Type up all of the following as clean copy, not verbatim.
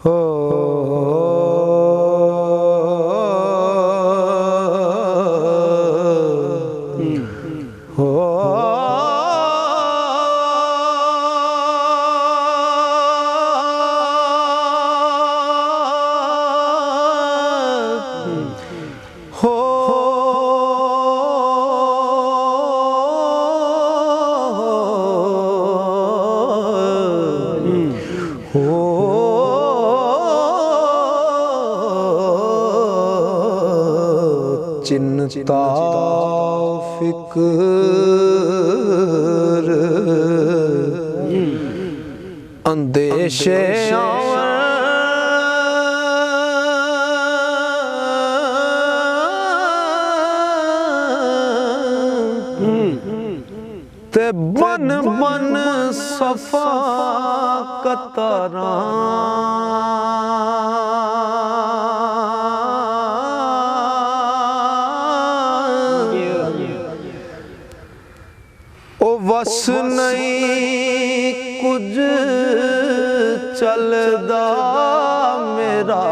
हो चिंता फिक्र अंदेशे ते बन बन सफा कतारा वस नहीं कुछ चलदा मेरा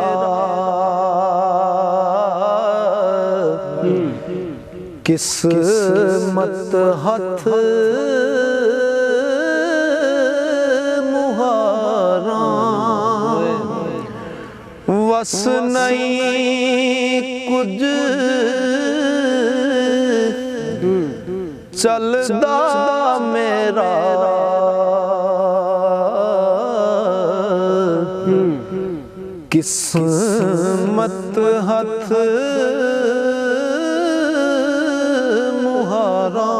किस्मत हथ मुहारा वस नहीं कुछ चलदा मेरा किस्मत हथ मुहारा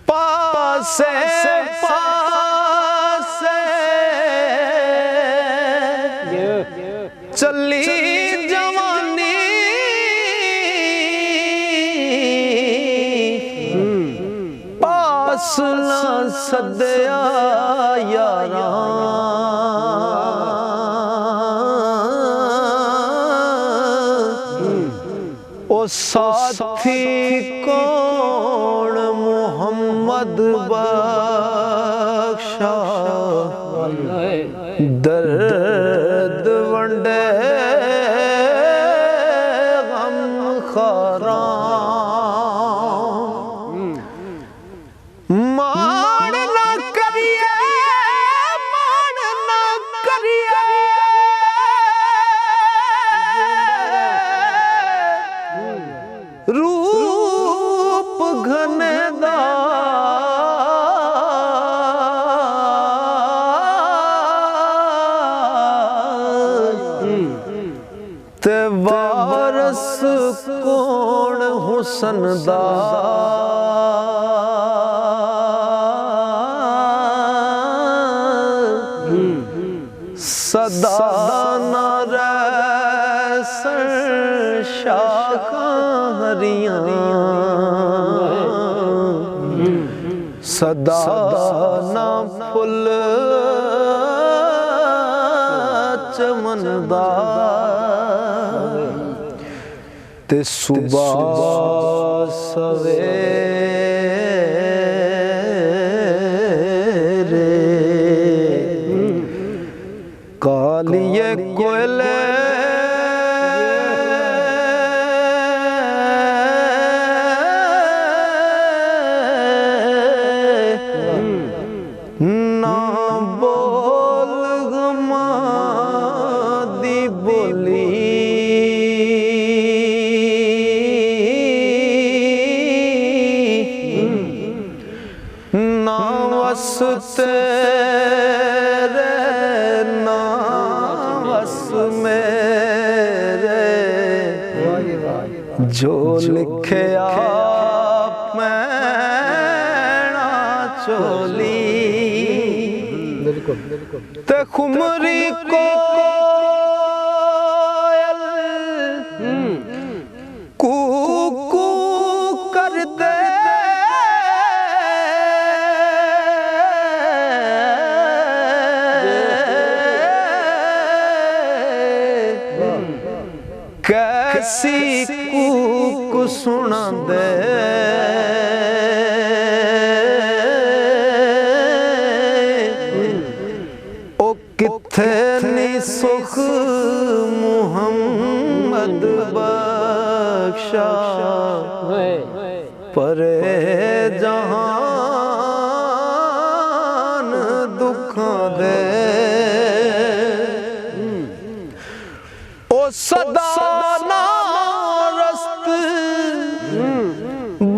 पासे पासे चली जवानी पासला सदया यारा ओ साथी कौन मोहम्मद बख्शा दर्द वंडे गम खारा मान ना करिए रूप घनेदा ते वारस कौन हुसन दा सदा ना रहसन शाखां हरियां सदा ना फुल चमनदा ते सुबह सवेरे कालिए कोयले ना बोल गमा दी बोली ना वसते जो लिखे आप मैना चोली ते खुमरी कोयल कू कू कर दे कैसी कूक सुना दे किथे नी सुख मुहम्मद बख्शा परे जहान दुखां दे ओ सदा ना रस्त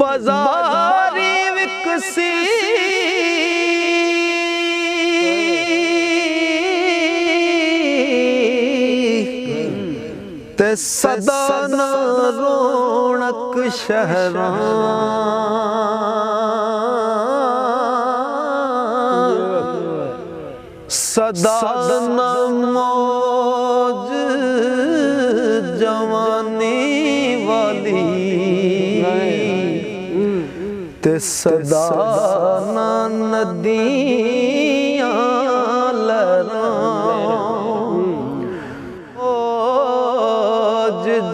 बाजारी विकसी ते सदा ना रौनक शहरां सदा ना मौज जवानी वाली ते सदा ना नदियां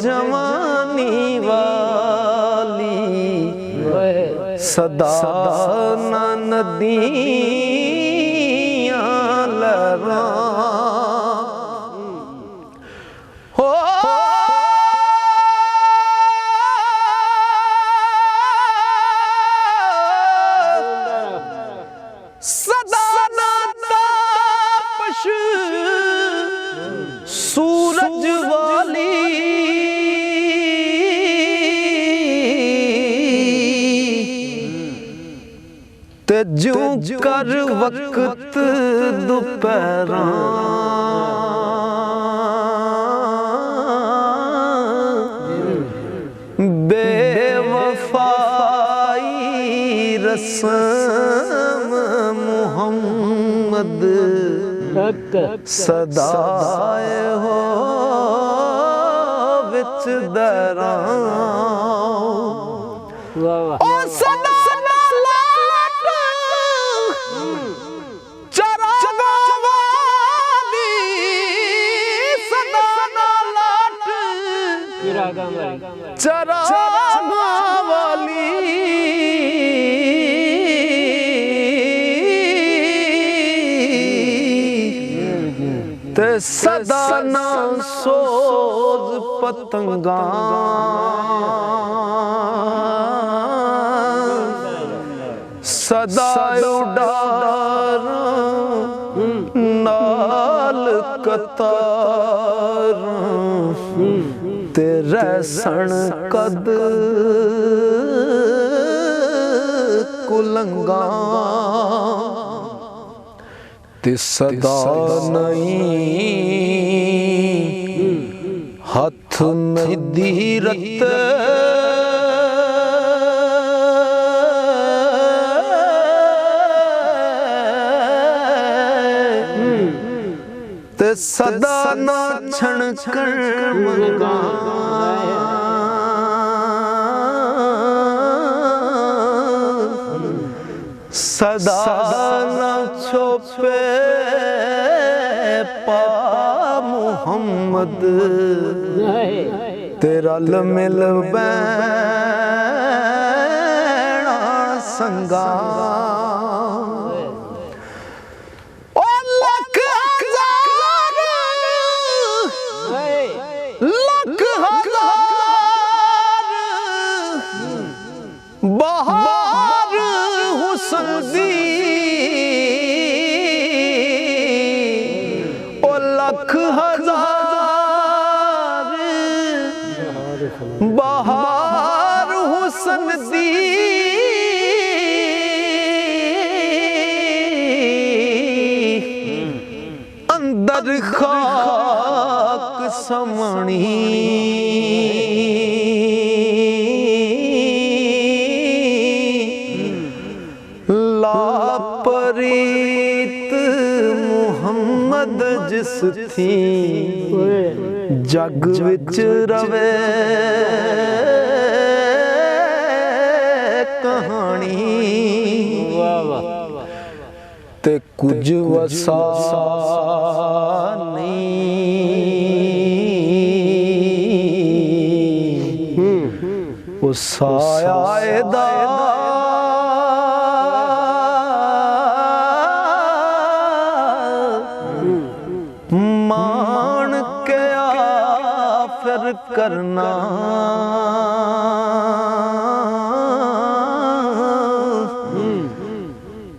जवानी वाली सदा ना नदियां लहरां हो सदा ना तापश सूरज वाली ते जूं कर वक्त दोपहरां बेवफाई रस्म मुहम्मद सदाए हो विच दरां ओ सदा चरागा वाली ते सदा ना सोज पतंगा सदा उडार नाल कतार तेरे सण कद कुलंगा ते सदा नहीं हथ में दीरत ते सदा ना छणकर मंगा सदा ना छोपे पा मुहम्मद तेरा लमिल बैणा संगा बहार हुस्न दी ओ लख हजार बहार हुस्न दी अंदर खाक समणी लापरीत मुहम्मद जिस थी जग विच रवे कहानी ते कुछ वसा नहीं उस साया दा करना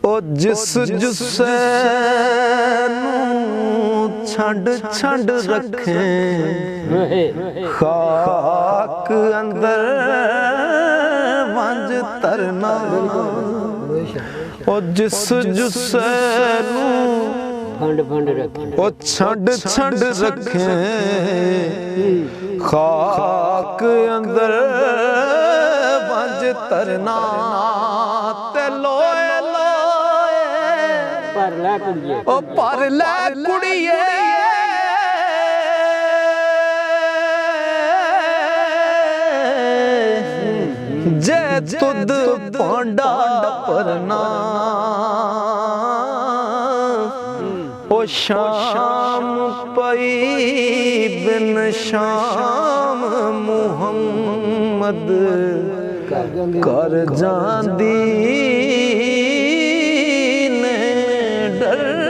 ओ जिस जुस्से छंड छंड रखे खाक अंदर वंज तरना ओ जिस जुस्से फंड फंड रखे ओ छंड छंड रखे खाक अंदर वंज तरना ते लोए लोए पर लै कुड़िए ओ पर लै कुड़िए जे तुद पांडा परना ओ शाम पई बिन शाम मुहम्मद कर जांदी ने डर